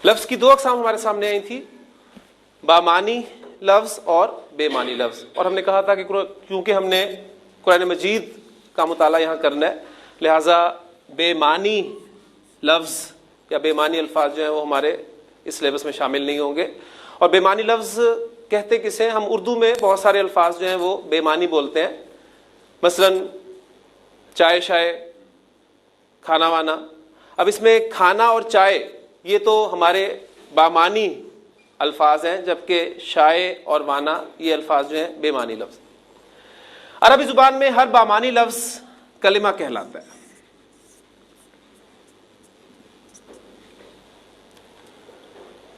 لفظ کی دو اقسام ہمارے سامنے آئی تھی، بامانی لفظ اور بے معنی لفظ، اور ہم نے کہا تھا کہ کیونکہ ہم نے قرآن مجید کا مطالعہ یہاں کرنا ہے، لہٰذا بے معنی لفظ یا بے معنی الفاظ جو ہیں وہ ہمارے اس سلیبس میں شامل نہیں ہوں گے. اور بے معنی لفظ کہتے کسے؟ ہم اردو میں بہت سارے الفاظ جو ہیں وہ بے معنی بولتے ہیں، مثلا چائے شائے، کھانا وانا. اب اس میں کھانا اور چائے یہ تو ہمارے بامانی الفاظ ہیں، جبکہ شائے اور وانا یہ الفاظ جو ہیں بے معنی لفظ. عربی زبان میں ہر بامانی لفظ کلمہ کہلاتا ہے.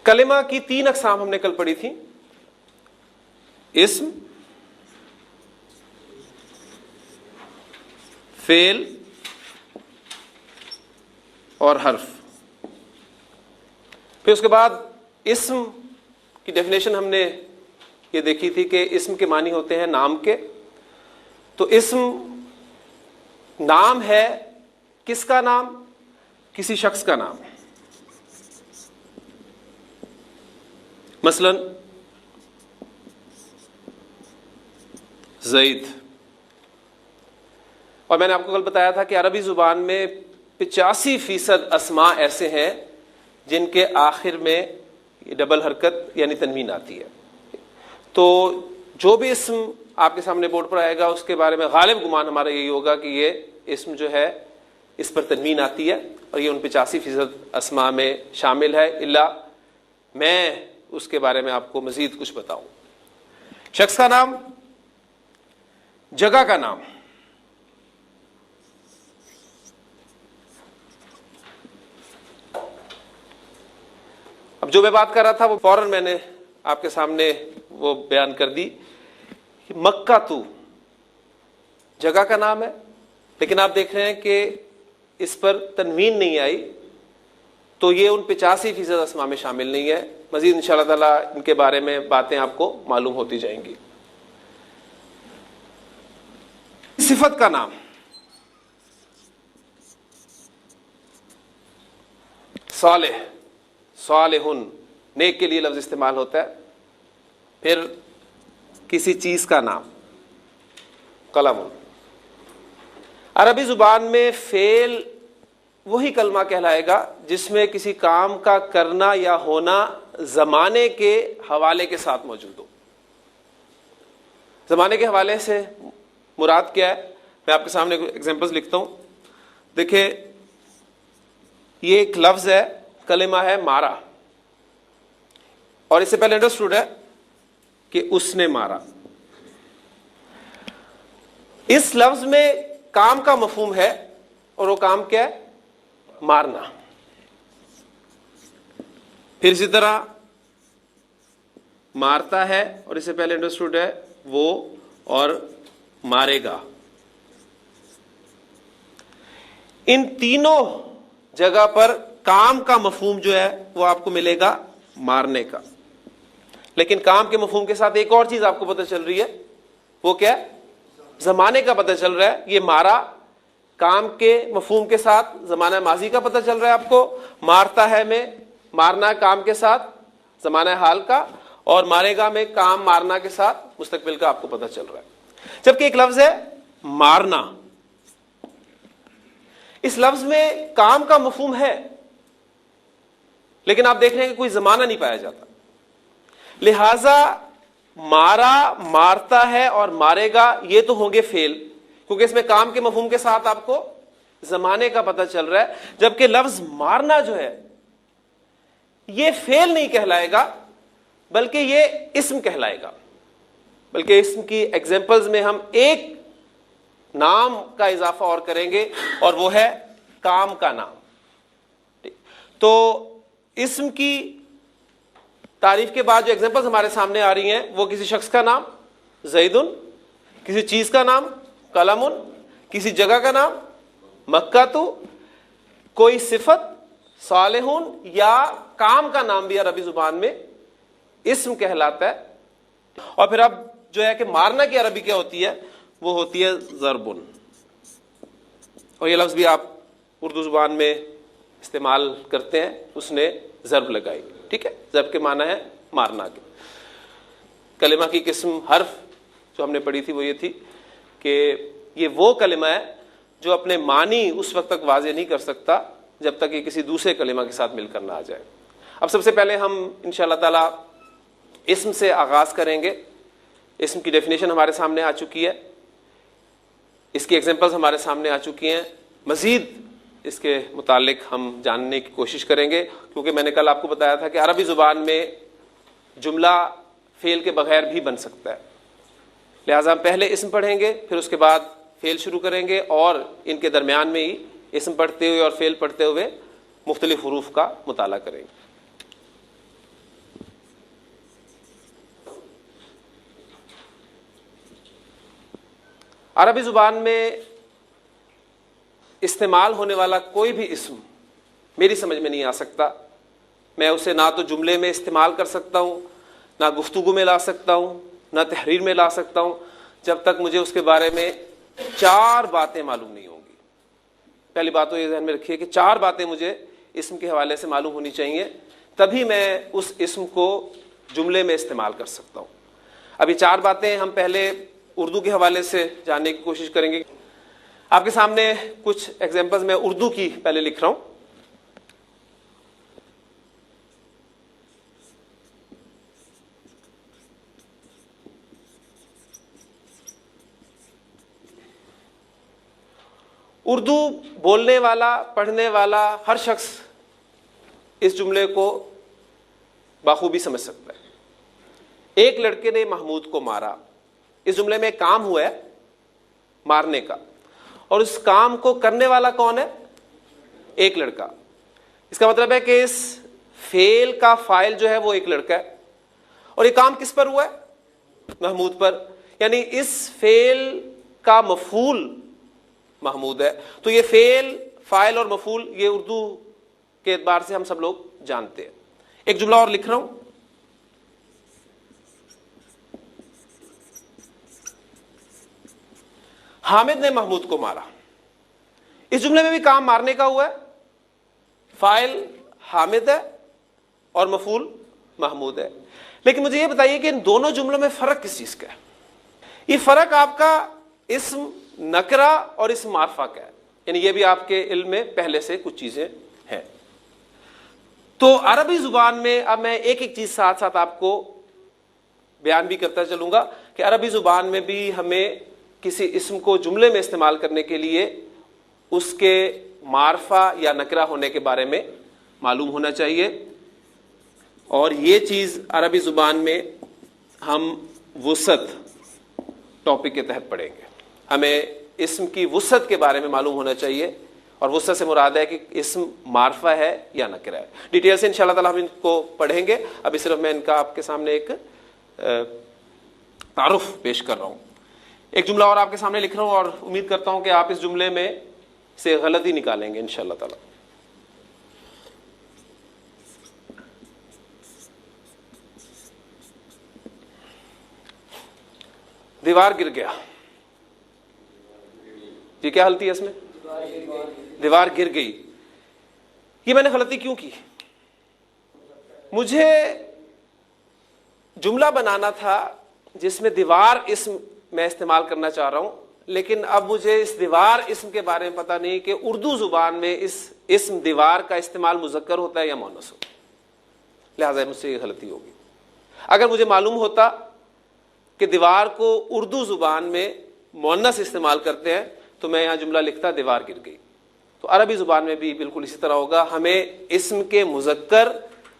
کلمہ کی تین اقسام ہم نے کل پڑھی تھی، اسم، فعل اور حرف. پھر اس کے بعد اسم کی ڈیفینیشن ہم نے یہ دیکھی تھی کہ اسم کے معنی ہوتے ہیں نام کے. تو اسم نام ہے، کس کا نام؟ کسی شخص کا نام. مثلا زید. اور میں نے آپ کو کل بتایا تھا کہ عربی زبان میں 85% اسماء ایسے ہیں جن کے آخر میں ڈبل حرکت یعنی تنوین آتی ہے. تو جو بھی اسم آپ کے سامنے بورڈ پر آئے گا اس کے بارے میں غالب گمان ہمارا یہی ہوگا کہ یہ اسم جو ہے اس پر تنوین آتی ہے، اور یہ ان 85% اسماء میں شامل ہے، الا میں اس کے بارے میں آپ کو مزید کچھ بتاؤں. شخص کا نام، جگہ کا نام. اب جو میں بات کر رہا تھا وہ فوراً میں نے آپ کے سامنے وہ بیان کر دی. مکہ تو جگہ کا نام ہے، لیکن آپ دیکھ رہے ہیں کہ اس پر تنوین نہیں آئی، تو یہ ان 85% اسماء میں شامل نہیں ہے. مزید انشاءاللہ تعالیٰ ان کے بارے میں باتیں آپ کو معلوم ہوتی جائیں گی. صفت کا نام، صالح، صالحن، نیک کے لیے لفظ استعمال ہوتا ہے. پھر کسی چیز کا نام، قلم. عربی زبان میں فعل وہی کلمہ کہلائے گا جس میں کسی کام کا کرنا یا ہونا زمانے کے حوالے کے ساتھ موجود ہو. زمانے کے حوالے سے مراد کیا ہے؟ میں آپ کے سامنے ایگزامپلز لکھتا ہوں. دیکھیں، یہ ایک لفظ ہے، کلمہ ہے مارا، اور اس سے پہلے انڈرسٹوڈ ہے کہ اس نے مارا. اس لفظ میں کام کا مفہوم ہے، اور وہ کام کیا ہے؟ مارنا. پھر اسی طرح مارتا ہے، اور اس سے پہلے انڈرسٹوڈ ہے وہ، اور مارے گا. ان تینوں جگہ پر کام کا مفہوم جو ہے وہ آپ کو ملے گا مارنے کا. لیکن کام کے مفہوم کے ساتھ ایک اور چیز آپ کو پتہ چل رہی ہے، وہ کیا ہے؟ زمانے کا پتہ چل رہا ہے. یہ مارا کام کے مفہوم کے ساتھ زمانہ ماضی کا پتہ چل رہا ہے آپ کو، مارتا ہے میں مارنا کام کے ساتھ زمانہ حال کا، اور مارے گا میں کام مارنا کے ساتھ مستقبل کا آپ کو پتہ چل رہا ہے. جبکہ ایک لفظ ہے مارنا، اس لفظ میں کام کا مفہوم ہے، لیکن آپ دیکھ رہے ہیں کہ کوئی زمانہ نہیں پایا جاتا. لہذا مارا، مارتا ہے اور مارے گا یہ تو ہوں گے فعل، کیونکہ اس میں کام کے مفہوم کے ساتھ آپ کو زمانے کا پتہ چل رہا ہے. جبکہ لفظ مارنا جو ہے یہ فعل نہیں کہلائے گا، بلکہ یہ اسم کہلائے گا. بلکہ اسم کی ایگزامپلز میں ہم ایک نام کا اضافہ اور کریں گے، اور وہ ہے کام کا نام. تو اسم کی تعریف کے بعد جو ایگزامپلز ہمارے سامنے آ رہی ہیں وہ کسی شخص کا نام زیدن، کسی چیز کا نام قلمن، کسی جگہ کا نام مکہ تو، کوئی صفت صالحون، یا کام کا نام بھی عربی زبان میں اسم کہلاتا ہے. اور پھر اب جو ہے کہ مارنا کی عربی کیا ہوتی ہے؟ وہ ہوتی ہے ضربن. اور یہ لفظ بھی آپ اردو زبان میں استعمال کرتے ہیں, اس نے ضرب لگائی. ٹھیک ہے, ضرب کے معنی ہے مارنا کے. کلمہ کی قسم حرف جو ہم نے پڑھی تھی وہ یہ تھی کہ یہ وہ کلمہ ہے جو اپنے معنی اس وقت تک واضح نہیں کر سکتا جب تک یہ کسی دوسرے کلمہ کے ساتھ مل کر نہ آ جائے. اب سب سے پہلے ہم انشاءاللہ تعالی اسم سے آغاز کریں گے. اسم کی ڈیفینیشن ہمارے سامنے آ چکی ہے, اس کی ایگزامپلز ہمارے سامنے آ چکی ہیں. مزید اس کے متعلق ہم جاننے کی کوشش کریں گے, کیونکہ میں نے کل آپ کو بتایا تھا کہ عربی زبان میں جملہ فعل کے بغیر بھی بن سکتا ہے. لہٰذا ہم پہلے اسم پڑھیں گے, پھر اس کے بعد فعل شروع کریں گے, اور ان کے درمیان میں ہی اسم پڑھتے ہوئے اور فعل پڑھتے ہوئے مختلف حروف کا مطالعہ کریں گے. عربی زبان میں استعمال ہونے والا کوئی بھی اسم میری سمجھ میں نہیں آ سکتا. میں اسے نہ تو جملے میں استعمال کر سکتا ہوں, نہ گفتگو میں لا سکتا ہوں, نہ تحریر میں لا سکتا ہوں, جب تک مجھے اس کے بارے میں 4 باتیں معلوم نہیں ہوں گی. پہلی بات تو یہ ذہن میں رکھیے کہ 4 باتیں مجھے اسم کے حوالے سے معلوم ہونی چاہیے, تبھی میں اس اسم کو جملے میں استعمال کر سکتا ہوں. اب یہ 4 باتیں ہم پہلے اردو کے حوالے سے جاننے کی کوشش کریں گے. آپ کے سامنے کچھ ایگزامپلز میں اردو کی پہلے لکھ رہا ہوں. اردو بولنے والا, پڑھنے والا ہر شخص اس جملے کو بخوبی سمجھ سکتا ہے. ایک لڑکے نے محمود کو مارا. اس جملے میں ایک کام ہوا ہے مارنے کا, اور اس کام کو کرنے والا کون ہے؟ ایک لڑکا. اس کا مطلب ہے کہ اس فعل کا فاعل جو ہے وہ ایک لڑکا ہے, اور یہ کام کس پر ہوا ہے؟ محمود پر. یعنی اس فعل کا مفعول محمود ہے. تو یہ فعل, فاعل اور مفعول یہ اردو کے اعتبار سے ہم سب لوگ جانتے ہیں. ایک جملہ اور لکھ رہا ہوں. حامد نے محمود کو مارا. اس جملے میں بھی کام مارنے کا ہوا ہے, فاعل حامد ہے اور مفعول محمود ہے. لیکن مجھے یہ بتائیے کہ ان دونوں جملوں میں فرق کس چیز کا ہے؟ یہ فرق آپ کا اسم نکرہ اور اسم معرفہ کا ہے. یعنی یہ بھی آپ کے علم میں پہلے سے کچھ چیزیں ہیں. تو عربی زبان میں اب میں ایک ایک چیز ساتھ ساتھ آپ کو بیان بھی کرتا چلوں گا کہ عربی زبان میں بھی ہمیں کسی اسم کو جملے میں استعمال کرنے کے لیے اس کے معرفہ یا نکرہ ہونے کے بارے میں معلوم ہونا چاہیے. اور یہ چیز عربی زبان میں ہم وسعت ٹاپک کے تحت پڑھیں گے. ہمیں اسم کی وسعت کے بارے میں معلوم ہونا چاہیے, اور وسعت سے مراد ہے کہ اسم معرفہ ہے یا نکرہ ہے. ڈیٹیل سے انشاءاللہ تعالی ہم ان کو پڑھیں گے. ابھی صرف میں ان کا آپ کے سامنے ایک تعارف پیش کر رہا ہوں. ایک جملہ اور آپ کے سامنے لکھ رہا ہوں, اور امید کرتا ہوں کہ آپ اس جملے میں سے غلطی نکالیں گے انشاءاللہ تعالی. دیوار گر گیا. یہ کیا غلطی ہے اس میں؟ دیوار گر گئی. یہ میں نے غلطی کیوں کی؟ مجھے جملہ بنانا تھا جس میں دیوار اسم میں استعمال کرنا چاہ رہا ہوں, لیکن اب مجھے اس دیوار اسم کے بارے میں پتہ نہیں کہ اردو زبان میں اس اسم دیوار کا استعمال مذکر ہوتا ہے یا مؤنث ہوتا ہے. لہٰذا مجھ سے یہ غلطی ہوگی. اگر مجھے معلوم ہوتا کہ دیوار کو اردو زبان میں مؤنث استعمال کرتے ہیں تو میں یہاں جملہ لکھتا دیوار گر گئی. تو عربی زبان میں بھی بالکل اسی طرح ہوگا. ہمیں اسم کے مذکر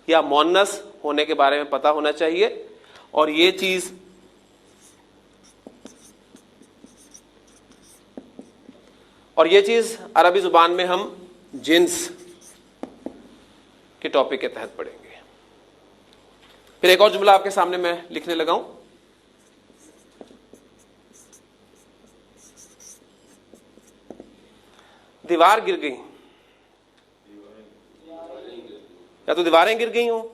یا مؤنث ہونے کے بارے میں پتہ ہونا چاہیے, اور یہ چیز عربی زبان میں ہم جنس کے ٹاپک کے تحت پڑھیں گے. پھر ایک اور جملہ آپ کے سامنے میں لکھنے لگا ہوں. دیوار گر گئی, یا تو دیواریں گر گئی ہوں.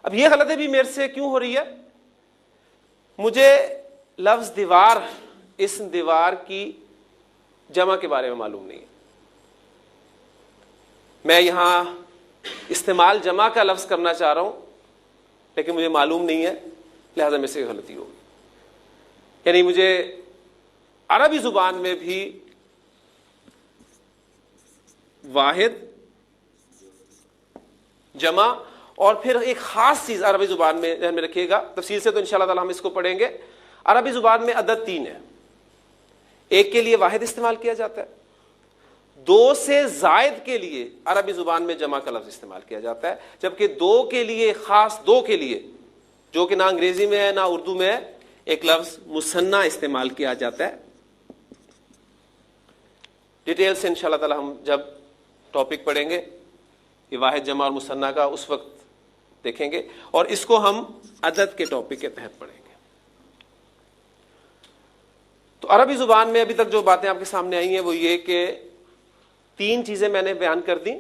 اب یہ غلطی بھی میرے سے کیوں ہو رہی ہے؟ مجھے لفظ دیوار, اسم دیوار کی جمع کے بارے میں معلوم نہیں ہے. میں یہاں استعمال جمع کا لفظ کرنا چاہ رہا ہوں لیکن مجھے معلوم نہیں ہے، لہذا میں سے غلطی ہوگی. یعنی مجھے عربی زبان میں بھی واحد، جمع اور پھر ایک خاص چیز عربی زبان میں ذہن میں رکھیے گا، تفصیل سے تو انشاءاللہ تعالی ہم اس کو پڑھیں گے. عربی زبان میں عدد 3 ہے. ایک کے لیے واحد استعمال کیا جاتا ہے، 2 سے زائد کے لیے عربی زبان میں جمع کا لفظ استعمال کیا جاتا ہے، جبکہ 2 کے لیے، خاص 2 کے لیے، جو کہ نہ انگریزی میں ہے نہ اردو میں ہے، ایک لفظ مثنیٰ استعمال کیا جاتا ہے. ڈیٹیل سے انشاءاللہ تعالی ہم جب ٹاپک پڑھیں گے یہ واحد، جمع اور مثنیٰ کا، اس وقت دیکھیں گے، اور اس کو ہم عدد کے ٹاپک کے تحت پڑھیں گے. تو عربی زبان میں ابھی تک جو باتیں آپ کے سامنے آئی ہیں وہ یہ کہ 3 چیزیں میں نے بیان کر دیں.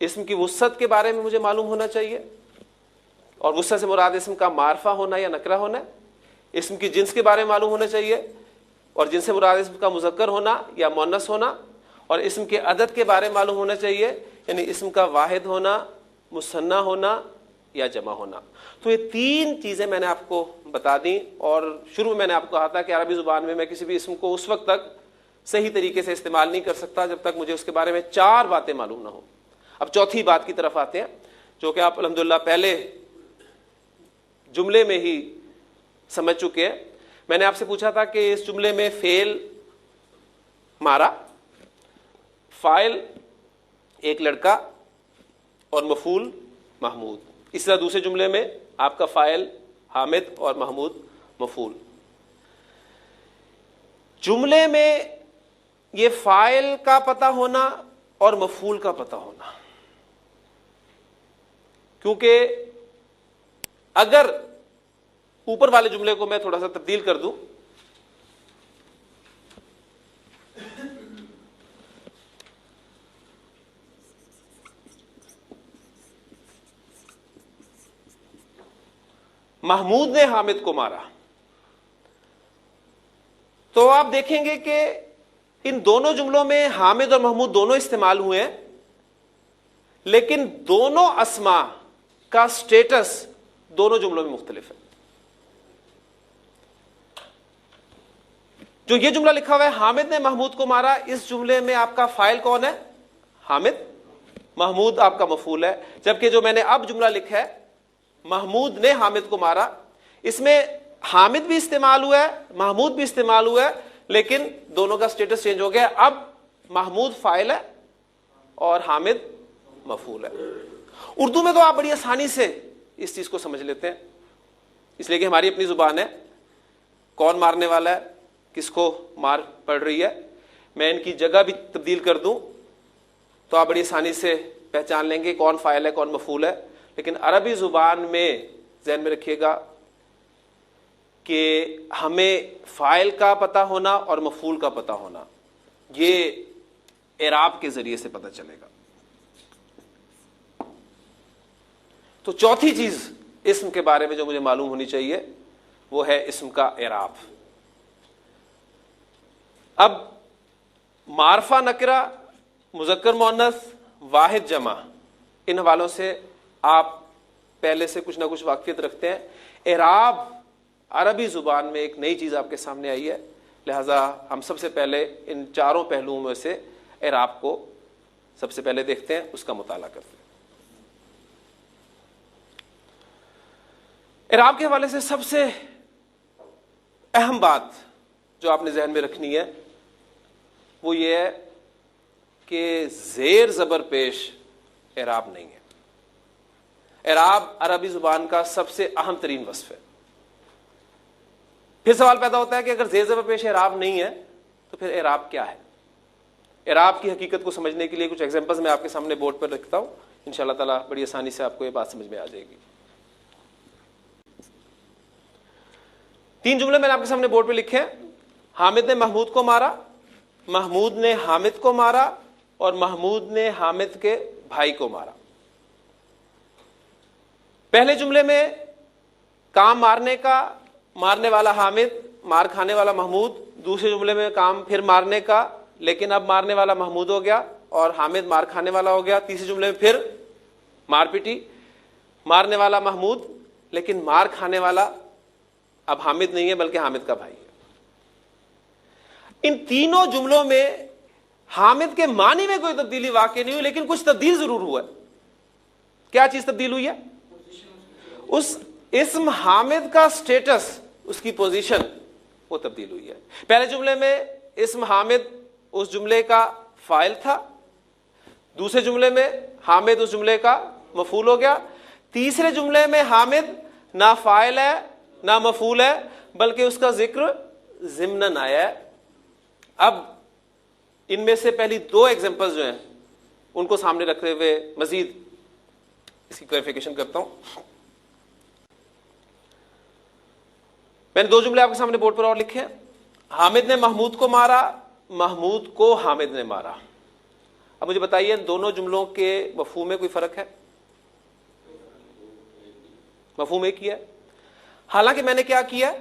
اسم کی وسعت کے بارے میں مجھے معلوم ہونا چاہیے، اور وسعت سے مراد اسم کا معرفہ ہونا یا نکرہ ہونا ہے. اسم کی جنس کے بارے میں معلوم ہونا چاہیے، اور جنس سے مراد اسم کا مذکر ہونا یا مؤنث ہونا. اور اسم کے عدد کے بارے میں معلوم ہونا چاہیے، یعنی اسم کا واحد ہونا، مثنیٰ ہونا یا جمع ہونا. تو یہ 3 چیزیں میں نے آپ کو بتا دیں، اور شروع میں میں نے آپ کو کہا تھا کہ عربی زبان میں کسی بھی اسم کو اس وقت تک صحیح طریقے سے استعمال نہیں کر سکتا جب تک مجھے اس کے بارے میں 4 باتیں معلوم نہ ہوں. اب چوتھی بات کی طرف آتے ہیں، جو کہ آپ الحمدللہ پہلے جملے میں ہی سمجھ چکے ہیں. میں نے آپ سے پوچھا تھا کہ اس جملے میں فعل مارا، فاعل ایک لڑکا اور مفعول محمود. اس طرح دوسرے جملے میں آپ کا فاعل حامد اور محمود مفعول. جملے میں یہ فاعل کا پتہ ہونا اور مفعول کا پتہ ہونا، کیونکہ اگر اوپر والے جملے کو میں تھوڑا سا تبدیل کر دوں، محمود نے حامد کو مارا، تو آپ دیکھیں گے کہ ان دونوں جملوں میں حامد اور محمود دونوں استعمال ہوئے ہیں، لیکن دونوں اسما کا سٹیٹس دونوں جملوں میں مختلف ہے. جو یہ جملہ لکھا ہوا ہے حامد نے محمود کو مارا، اس جملے میں آپ کا فاعل کون ہے؟ حامد. محمود آپ کا مفعول ہے. جبکہ جو میں نے اب جملہ لکھا ہے محمود نے حامد کو مارا، اس میں حامد بھی استعمال ہوا ہے، محمود بھی استعمال ہوا ہے، لیکن دونوں کا سٹیٹس چینج ہو گیا. اب محمود فاعل ہے اور حامد مفعول ہے. اردو میں تو آپ بڑی آسانی سے اس چیز کو سمجھ لیتے ہیں، اس لیے کہ ہماری اپنی زبان ہے. کون مارنے والا ہے، کس کو مار پڑ رہی ہے، میں ان کی جگہ بھی تبدیل کر دوں تو آپ بڑی آسانی سے پہچان لیں گے کون فاعل ہے کون مفعول ہے. لیکن عربی زبان میں ذہن میں رکھیے گا کہ ہمیں فاعل کا پتہ ہونا اور مفعول کا پتہ ہونا یہ اعراب کے ذریعے سے پتہ چلے گا. تو چوتھی چیز اسم کے بارے میں جو مجھے معلوم ہونی چاہیے وہ ہے اسم کا اعراب. اب معرفہ نکرہ، مذکر مؤنث، واحد جمع، ان حوالوں سے آپ پہلے سے کچھ نہ کچھ واقفیت رکھتے ہیں. اعراب عربی زبان میں ایک نئی چیز آپ کے سامنے آئی ہے، لہذا ہم سب سے پہلے ان 4 پہلوؤں میں سے اعراب کو سب سے پہلے دیکھتے ہیں، اس کا مطالعہ کرتے ہیں. اعراب کے حوالے سے سب سے اہم بات جو آپ نے ذہن میں رکھنی ہے وہ یہ ہے کہ زیر زبر پیش اعراب نہیں ہے. اعراب عربی زبان کا سب سے اہم ترین وصف ہے. پھر سوال پیدا ہوتا ہے کہ اگر زیر زبر پیش اعراب نہیں ہے تو پھر اعراب کیا ہے؟ اعراب کی حقیقت کو سمجھنے کے لیے کچھ ایگزامپلز میں آپ کے سامنے بورڈ پر رکھتا ہوں، انشاءاللہ تعالی بڑی آسانی سے آپ کو یہ بات سمجھ میں آ جائے گی. 3 جملے میں نے آپ کے سامنے بورڈ پہ لکھے ہیں. حامد نے محمود کو مارا، محمود نے حامد کو مارا، اور محمود نے حامد کے بھائی کو مارا. پہلے جملے میں کام مارنے کا، مارنے والا حامد، مار کھانے والا محمود. دوسرے جملے میں کام پھر مارنے کا، لیکن اب مارنے والا محمود ہو گیا، اور حامد مار کھانے والا ہو گیا. تیسرے جملے میں پھر مار پیٹی, مارنے والا محمود لیکن مار کھانے والا اب حامد نہیں ہے بلکہ حامد کا بھائی ہے. ان تینوں جملوں میں حامد کے معنی میں کوئی تبدیلی واقع نہیں ہوئی, لیکن کچھ تبدیل ضرور ہوا ہے. کیا چیز تبدیل ہوئی ہے؟ اس اسم حامد کا سٹیٹس, اس کی پوزیشن وہ تبدیل ہوئی ہے. پہلے جملے میں اسم حامد اس جملے کا فاعل تھا, دوسرے جملے میں حامد اس جملے کا مفعول ہو گیا, تیسرے جملے میں حامد نہ فاعل ہے نہ مفعول ہے بلکہ اس کا ذکر ضمناً آیا ہے. اب ان میں سے پہلی دو ایگزامپلز جو ہیں ان کو سامنے رکھتے ہوئے مزید اس کی کلیریفیکیشن کرتا ہوں. میں نے دو جملے آپ کے سامنے بورڈ پر اور لکھے ہیں. حامد نے محمود کو مارا, محمود کو حامد نے مارا. اب مجھے بتائیے ان دونوں جملوں کے مفہوم میں کوئی فرق ہے؟ مفہوم ایک ہی ہے. حالانکہ میں نے کیا کیا,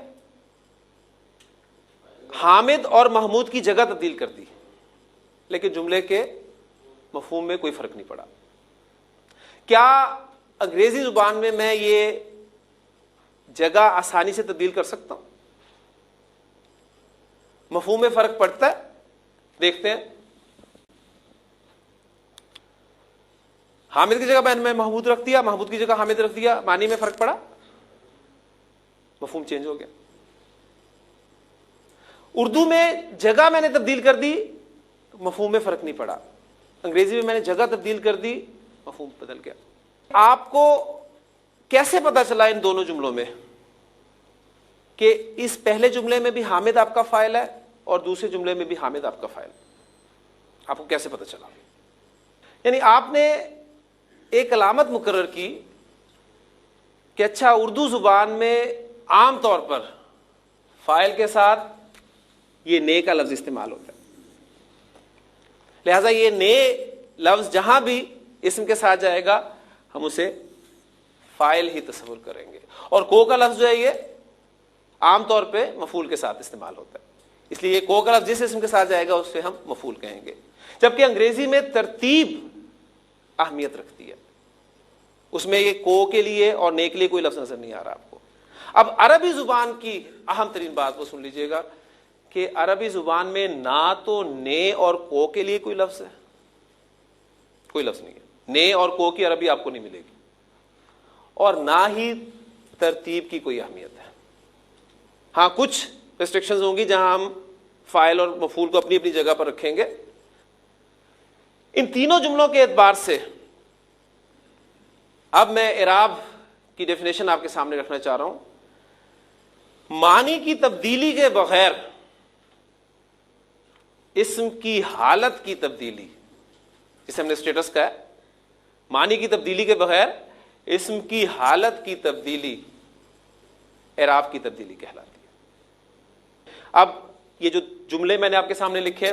حامد اور محمود کی جگہ تبدیل کر دی, لیکن جملے کے مفہوم میں کوئی فرق نہیں پڑا. کیا انگریزی زبان میں میں یہ جگہ آسانی سے تبدیل کر سکتا ہوں؟ مفہوم میں فرق پڑتا ہے؟ دیکھتے ہیں. حامد کی جگہ میں محمود رکھ دیا, محمود کی جگہ حامد رکھ دیا, معنی میں فرق پڑا, مفہوم چینج ہو گیا. اردو میں جگہ میں نے تبدیل کر دی, مفہوم میں فرق نہیں پڑا. انگریزی میں میں نے جگہ تبدیل کر دی, مفہوم بدل گیا. آپ کو کیسے پتا چلا ان دونوں جملوں میں کہ اس پہلے جملے میں بھی حامد آپ کا فاعل ہے اور دوسرے جملے میں بھی حامد آپ کا فاعل؟ آپ کو کیسے پتا چلا؟ یعنی آپ نے ایک علامت مقرر کی کہ اچھا اردو زبان میں عام طور پر فاعل کے ساتھ یہ نے کا لفظ استعمال ہوتا ہے, لہذا یہ نے لفظ جہاں بھی اسم کے ساتھ جائے گا ہم اسے فاعل ہی تصور کریں گے. اور کو کا لفظ جو ہے یہ عام طور پہ مفعول کے ساتھ استعمال ہوتا ہے, اس لیے یہ کو کا لفظ جس اسم کے ساتھ جائے گا اس سے ہم مفعول کہیں گے. جبکہ انگریزی میں ترتیب اہمیت رکھتی ہے, اس میں یہ کو کے لیے اور نے کے لیے کوئی لفظ نظر نہیں آ رہا آپ کو. اب عربی زبان کی اہم ترین بات وہ سن لیجئے گا کہ عربی زبان میں نہ تو نے اور کو کے لیے کوئی لفظ ہے, کوئی لفظ نہیں ہے. نے اور کو کی عربی آپ کو نہیں ملے گی, اور نہ ہی ترتیب کی کوئی اہمیت ہے. ہاں کچھ ریسٹرکشنز ہوں گی جہاں ہم فاعل اور مفعول کو اپنی اپنی جگہ پر رکھیں گے. ان تینوں جملوں کے اعتبار سے اب میں اعراب کی ڈیفینیشن آپ کے سامنے رکھنا چاہ رہا ہوں. معنی کی تبدیلی کے بغیر اسم کی حالت کی تبدیلی, جسے ہم نے اسٹیٹس کا ہے, معنی کی تبدیلی کے بغیر اسم کی حالت کی تبدیلی اعراب کی تبدیلی کہلاتی ہے. اب یہ جو جملے میں نے آپ کے سامنے لکھے,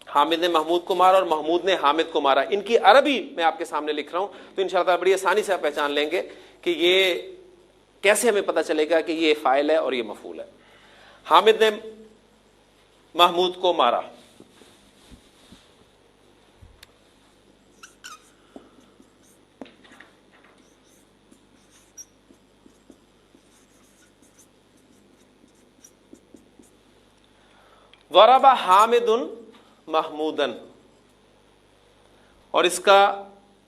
حامد نے محمود کو مارا اور محمود نے حامد کو مارا, ان کی عربی میں آپ کے سامنے لکھ رہا ہوں, تو انشاءاللہ بڑی آسانی سے آپ پہچان لیں گے کہ یہ کیسے ہمیں پتہ چلے گا کہ یہ فاعل ہے اور یہ مفعول ہے. حامد نے محمود کو مارا, ضرب حامد محمودن, اور اس کا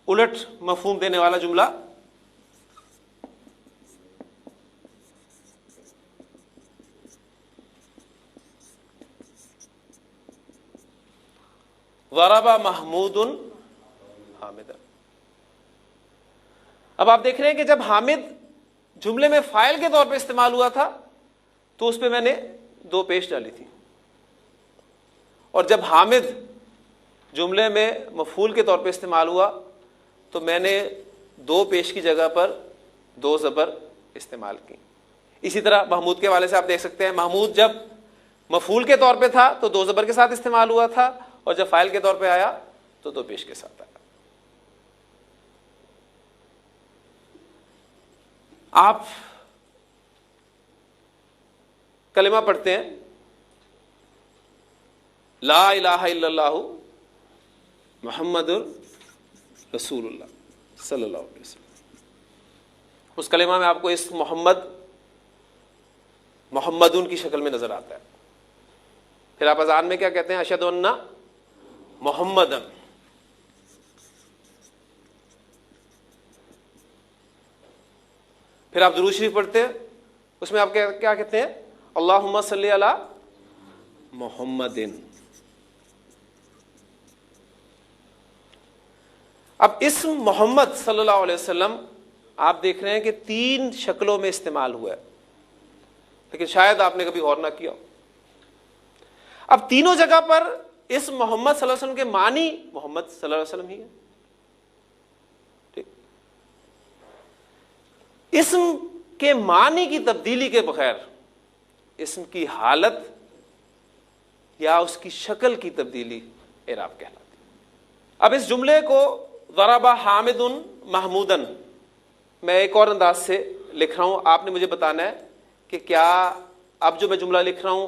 الٹ مفہوم دینے والا جملہ ضرب محمود حامد. اب آپ دیکھ رہے ہیں کہ جب حامد جملے میں فاعل کے طور پہ استعمال ہوا تھا تو اس پہ میں نے دو پیش ڈالی تھی, اور جب حامد جملے میں مفعول کے طور پہ استعمال ہوا تو میں نے دو پیش کی جگہ پر دو زبر استعمال کی. اسی طرح محمود کے حوالے سے آپ دیکھ سکتے ہیں, محمود جب مفعول کے طور پہ تھا تو دو زبر کے ساتھ استعمال ہوا تھا, اور جب فاعل کے طور پہ آیا تو دو پیش کے ساتھ آیا. آپ کلمہ پڑھتے ہیں لا الہ الا اللہ محمد رسول اللہ صلی اللہ علیہ وسلم. اس کلمہ میں آپ کو اس محمدن کی شکل میں نظر آتا ہے. پھر آپ اذان میں کیا کہتے ہیں؟ اشہد ان محمدن. پھر آپ درود شریف پڑھتے ہیں, اس میں آپ کیا کہتے ہیں؟ اللہم صلی علی محمدن. اب اسم محمد صلی اللہ علیہ وسلم آپ دیکھ رہے ہیں کہ 3 شکلوں میں استعمال ہوا ہے, لیکن شاید آپ نے کبھی غور نہ کیا. اب تینوں جگہ پر اسم محمد صلی اللہ علیہ وسلم کے معنی محمد صلی اللہ علیہ وسلم ہی ہے. ٹھیک, اسم کے معنی کی تبدیلی کے بغیر اسم کی حالت یا اس کی شکل کی تبدیلی اعراب کہلاتی ہے. اب اس جملے کو ضرب حامد محمودن میں ایک اور انداز سے لکھ رہا ہوں, آپ نے مجھے بتانا ہے کہ کیا اب جو میں جملہ لکھ رہا ہوں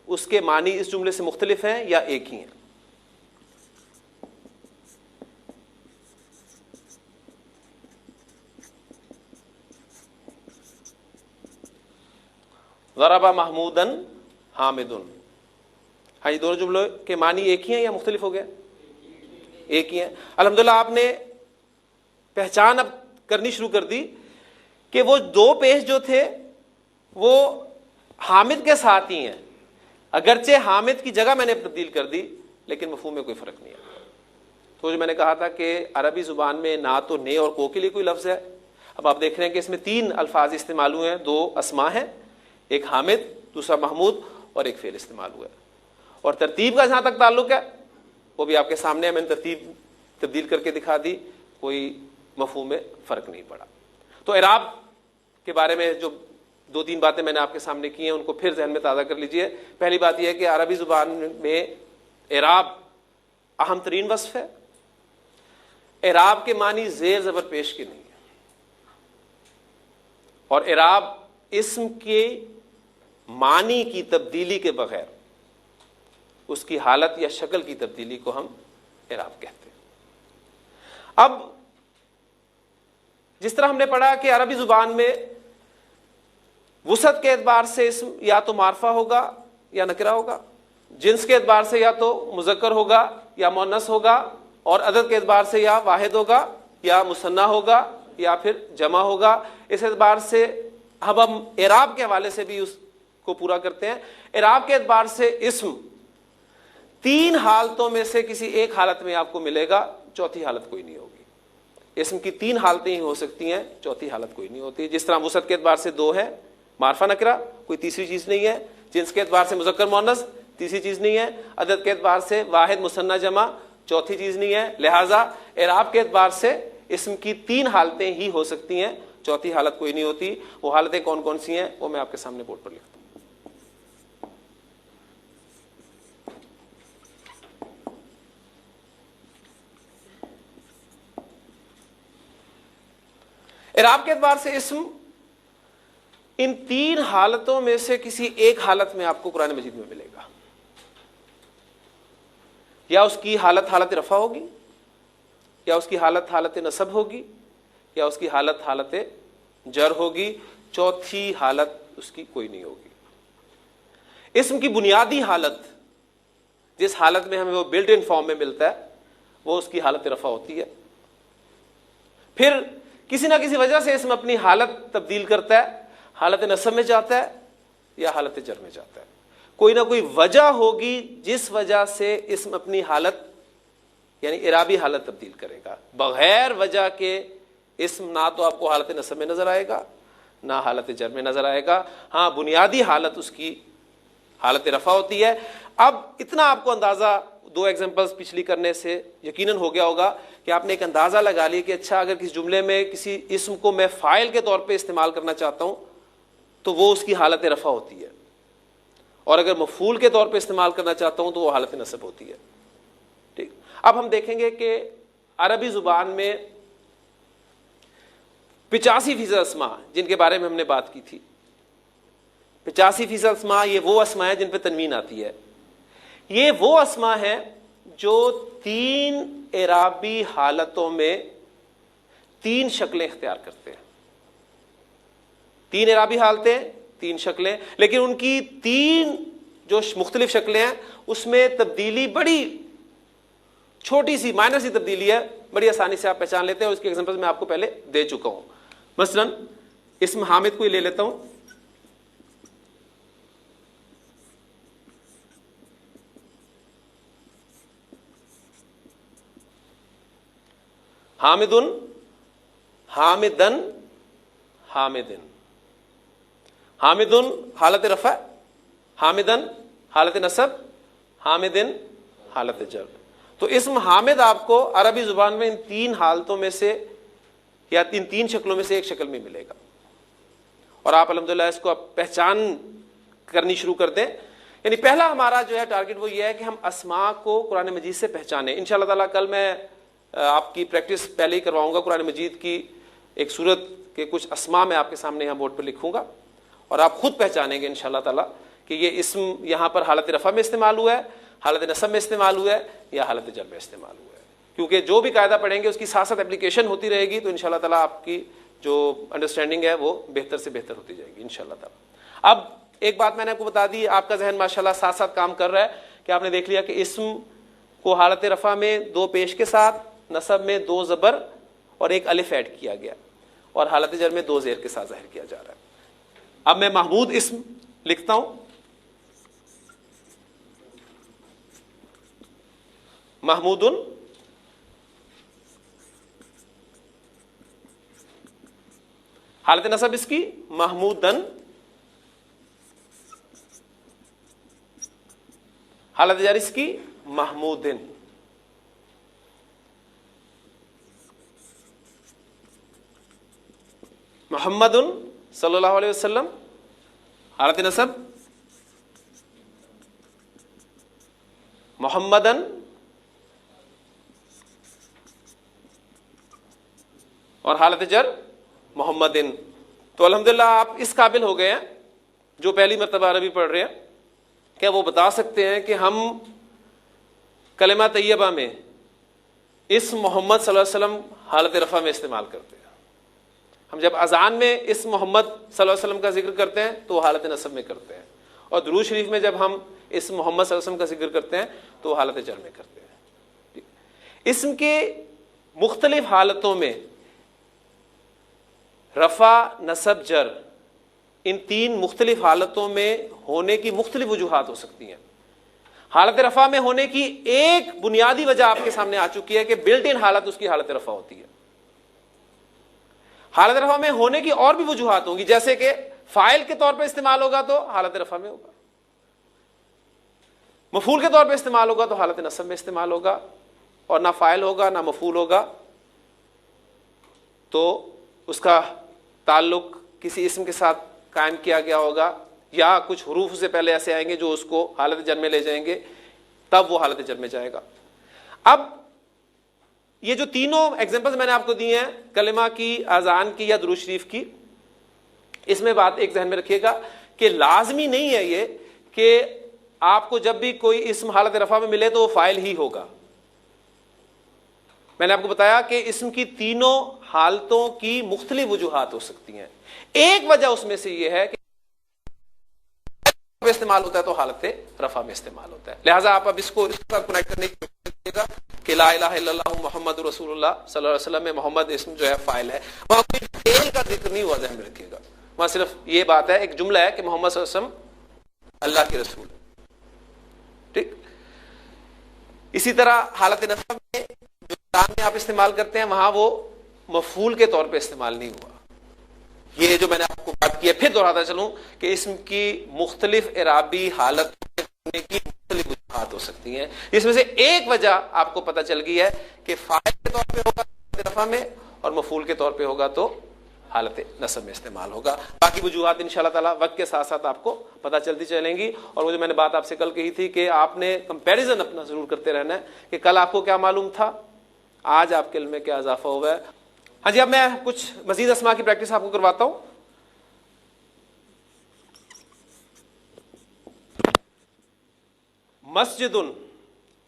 اس کے معنی اس جملے سے مختلف ہیں یا ایک ہی ہیں. ضرب محمودن حامدن, ہاں یہ دونوں جملوں کے معنی ایک ہی ہیں یا مختلف ہو گئے؟ ایک ہی ہیں. الحمدللہ آپ نے پہچان اب کرنی شروع کر دی کہ وہ 2 پیش جو تھے وہ حامد کے ساتھ ہی ہیں, اگرچہ حامد کی جگہ میں نے تبدیل کر دی لیکن مفہوم میں کوئی فرق نہیں ہے. تو جو میں نے کہا تھا کہ عربی زبان میں نہ تو نے اور کو کے لیے کوئی لفظ ہے. اب آپ دیکھ رہے ہیں کہ اس میں 3 الفاظ استعمال ہوئے ہیں, 2 اسما ہیں, ایک حامد, دوسرا محمود اور ایک فعل استعمال ہوا ہے. اور ترتیب کا جہاں تک تعلق ہے وہ بھی آپ کے سامنے ہے, میں نے ترتیب تبدیل کر کے دکھا دی, کوئی مفہوم میں فرق نہیں پڑا. تو اعراب کے بارے میں جو 2-3 باتیں میں نے آپ کے سامنے کی ہیں ان کو پھر ذہن میں تازہ کر لیجئے. پہلی بات یہ ہے کہ عربی زبان میں اعراب اہم ترین وصف ہے. اعراب کے معنی زیر زبر پیش کے نہیں ہے, اور اعراب اسم کے معنی کی تبدیلی کے بغیر اس کی حالت یا شکل کی تبدیلی کو ہم اعراب کہتے ہیں. اب جس طرح ہم نے پڑھا کہ عربی زبان میں وسعت کے اعتبار سے اسم یا تو معرفہ ہوگا یا نکرہ ہوگا, جنس کے اعتبار سے یا تو مذکر ہوگا یا مؤنث ہوگا, اور عدد کے اعتبار سے یا واحد ہوگا یا مثنیٰ ہوگا یا پھر جمع ہوگا. اس اعتبار سے ہم اعراب کے حوالے سے بھی اس کو پورا کرتے ہیں. اعراب کے اعتبار سے اسم 3 حالتوں میں سے کسی ایک حالت میں آپ کو ملے گا, چوتھی حالت کوئی نہیں ہوگی. اسم کی 3 حالتیں ہی ہو سکتی ہیں, چوتھی حالت کوئی نہیں ہوتی. جس طرح وسعت کے اعتبار سے 2 ہے, معرفہ نکرہ, کوئی تیسری چیز نہیں ہے. جنس کے اعتبار سے مذکر مؤنث, تیسری چیز نہیں ہے. عدد کے اعتبار سے واحد مثنیٰ جمع, چوتھی چیز نہیں ہے. لہٰذا اعراب کے اعتبار سے اسم کی 3 حالتیں ہی ہو سکتی ہیں, چوتھی حالت کوئی نہیں ہوتی. وہ حالتیں کون کون سی ہیں وہ میں آپ کے سامنے بورڈ پر لکھتا ہوں. اعراب کے اعتبار سے اسم ان 3 حالتوں میں سے کسی ایک حالت میں آپ کو قرآن مجید میں ملے گا. یا اس کی حالت حالت رفع ہوگی, یا اس کی حالت حالت نصب ہوگی, یا اس کی حالت حالت جر ہوگی. چوتھی حالت اس کی کوئی نہیں ہوگی. اسم کی بنیادی حالت, جس حالت میں ہمیں وہ بلٹ ان فارم میں ملتا ہے, وہ اس کی حالت رفع ہوتی ہے. پھر کسی نہ کسی وجہ سے اسم اپنی حالت تبدیل کرتا ہے, حالت نصب میں جاتا ہے یا حالت جر میں جاتا ہے. کوئی نہ کوئی وجہ ہوگی جس وجہ سے اسم اپنی حالت یعنی اعرابی حالت تبدیل کرے گا. بغیر وجہ کے اسم نہ تو آپ کو حالت نصب میں نظر آئے گا نہ حالت جر میں نظر آئے گا. ہاں, بنیادی حالت اس کی حالت رفع ہوتی ہے. اب اتنا آپ کو اندازہ 2 ایگزامپلس پچھلی کرنے سے یقیناً ہو گیا ہوگا کہ آپ نے ایک اندازہ لگا لیا کہ اچھا اگر کسی جملے میں کسی اسم کو میں فاعل کے طور پہ استعمال کرنا چاہتا ہوں تو وہ اس کی حالت رفع ہوتی ہے, اور اگر مفعول کے طور پہ استعمال کرنا چاہتا ہوں تو وہ حالت نصب ہوتی ہے. ٹھیک, اب ہم دیکھیں گے کہ عربی زبان میں 85% اسما جن کے بارے میں ہم نے بات کی تھی, 85% اسما یہ وہ اسما ہیں جن پہ تنوین آتی ہے. یہ وہ اسما ہیں جو 3 اعرابی حالتوں میں 3 شکلیں اختیار کرتے ہیں. 3 اعرابی حالتیں، 3 شکلیں، لیکن ان کی 3 جو مختلف شکلیں ہیں اس میں تبدیلی بڑی چھوٹی سی مائنر سی تبدیلی ہے، بڑی آسانی سے آپ پہچان لیتے ہیں. اس کی ایگزامپل میں آپ کو پہلے دے چکا ہوں. مثلا اسم حامد کو ہی لے لیتا ہوں. حامدن، حامدن، حامدن. حامدن حالت رفع، حامدن حالت نصب، حامدن حالت جر. تو اسم حامد آپ کو عربی زبان میں ان 3 حالتوں میں سے یا 3 شکلوں میں سے ایک شکل میں ملے گا، اور آپ الحمدللہ اس کو پہچان کرنی شروع کر دیں. یعنی پہلا ہمارا جو ہے ٹارگٹ وہ یہ ہے کہ ہم اسماء کو قرآن مجید سے پہچانیں. انشاءاللہ تعالیٰ کل میں آپ کی پریکٹس پہلے ہی کرواؤں گا. قرآن مجید کی ایک سورت کے کچھ اسماء میں آپ کے سامنے یہاں بورڈ پر لکھوں گا، اور آپ خود پہچانیں گے انشاءاللہ تعالیٰ کہ یہ اسم یہاں پر حالت رفع میں استعمال ہوا ہے، حالت نصب میں استعمال ہوا ہے یا حالت جر میں استعمال ہوا ہے. کیونکہ جو بھی قاعدہ پڑھیں گے اس کی ساتھ ساتھ اپلیکیشن ہوتی رہے گی، تو انشاءاللہ تعالیٰ آپ کی جو انڈرسٹینڈنگ ہے وہ بہتر سے بہتر ہوتی جائے گی انشاءاللہ تعالیٰ. اب ایک بات میں نے آپ کو بتا دی، آپ کا ذہن ماشاءاللہ ساتھ ساتھ کام کر رہا ہے کہ آپ نے دیکھ لیا کہ اسم کو حالت رفع میں 2 پیش کے ساتھ، نصب میں 2 زبر اور 1 الف ایڈ کیا گیا، اور حالت جر میں 2 زیر کے ساتھ ظاہر کیا جا رہا ہے. اب میں محمود اسم لکھتا ہوں. محمودن، حالت نصب اس کی محمودن، حالت جر اس کی محمودن. محمد صلی اللہ علیہ وسلم، حالت نصب محمدن، اور حالت جر محمدن. تو الحمدللہ آپ اس قابل ہو گئے ہیں جو پہلی مرتبہ عربی پڑھ رہے ہیں کہ وہ بتا سکتے ہیں کہ ہم کلمہ طیبہ میں اسم محمد صلی اللہ علیہ وسلم حالت رفع میں استعمال کرتے ہیں. ہم جب اذان میں اسم محمد صلی اللہ علیہ وسلم کا ذکر کرتے ہیں تو حالت نصب میں کرتے ہیں، اور درود شریف میں جب ہم اسم محمد صلی اللہ علیہ وسلم کا ذکر کرتے ہیں تو حالت جر میں کرتے ہیں. اسم کے مختلف حالتوں میں رفع، نصب، جر، ان 3 مختلف حالتوں میں ہونے کی مختلف وجوہات ہو سکتی ہیں. حالت رفع میں ہونے کی ایک بنیادی وجہ آپ کے سامنے آ چکی ہے کہ بلٹ ان حالت اس کی حالت رفع ہوتی ہے. حالت رفع میں ہونے کی اور بھی وجوہات ہوں گی، جیسے کہ فاعل کے طور پہ استعمال ہوگا تو حالت رفع میں ہوگا، مفعول کے طور پہ استعمال ہوگا تو حالت نصب میں استعمال ہوگا، اور نہ فاعل ہوگا نہ مفعول ہوگا تو اس کا تعلق کسی اسم کے ساتھ قائم کیا گیا ہوگا، یا کچھ حروف سے پہلے ایسے آئیں گے جو اس کو حالت جر میں لے جائیں گے، تب وہ حالت جر میں جائے گا. اب یہ جو تینوں ایگزامپلز میں نے آپ کو دی ہیں، کلمہ کی، اذان کی یا درود شریف کی، اس میں بات ایک ذہن میں رکھیے گا کہ لازمی نہیں ہے یہ کہ آپ کو جب بھی کوئی اسم حالت رفع میں ملے تو وہ فاعل ہی ہوگا. میں نے آپ کو بتایا کہ اسم کی تینوں حالتوں کی مختلف وجوہات ہو سکتی ہیں. ایک وجہ اس میں سے یہ ہے کہ استعمال ہوتا ہے تو حالت رفع میں استعمال ہوتا ہے. لہٰذا آپ اب اس کو اس کے ساتھ کنیکٹ کرنے کی کوشش کیجیے گا کہ لا الہ الا اللہ محمد رسول اللہ صلی اللہ علیہ وسلم میں محمد اسم جو ہے فاعل ہے. وہاں کوئی ڈیٹیل کا ذکر نہیں ہوا، ذہن میں رکھیے گا. وہاں صرف یہ بات ہے، ایک جملہ ہے کہ محمد صلی اللہ علیہ وسلم اللہ کے رسول. ٹھیک. اسی طرح حالت نصب میں جو کلام میں آپ استعمال کرتے ہیں وہاں وہ مفعول کے طور پہ استعمال نہیں ہوا. یہ جو میں نے آپ کو بات کی ہے، پھر دہراتا چلوں کہ اسم کی مختلف اعرابی حالت ہونے کی مختلف وجوہات ہو سکتی ہیں، جس میں سے ایک وجہ آپ کو پتہ چل گئی ہے کہ فاعل کے طور پہ ہوگا حالت رفع میں، اور مفعول کے طور پہ ہوگا تو حالت نصب میں استعمال ہوگا. باقی وجوہات انشاءاللہ تعالیٰ وقت کے ساتھ ساتھ آپ کو پتہ چلتی چلیں گی. اور وہ جو میں نے بات آپ سے کل کہی تھی کہ آپ نے کمپیریزن اپنا ضرور کرتے رہنا ہے کہ کل آپ کو کیا معلوم تھا، آج آپ کے علم میں کیا اضافہ ہوا ہے. ہاں جی، اب میں کچھ مزید اسماء کی پریکٹس آپ کو کرواتا ہوں. مسجد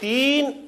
3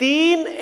3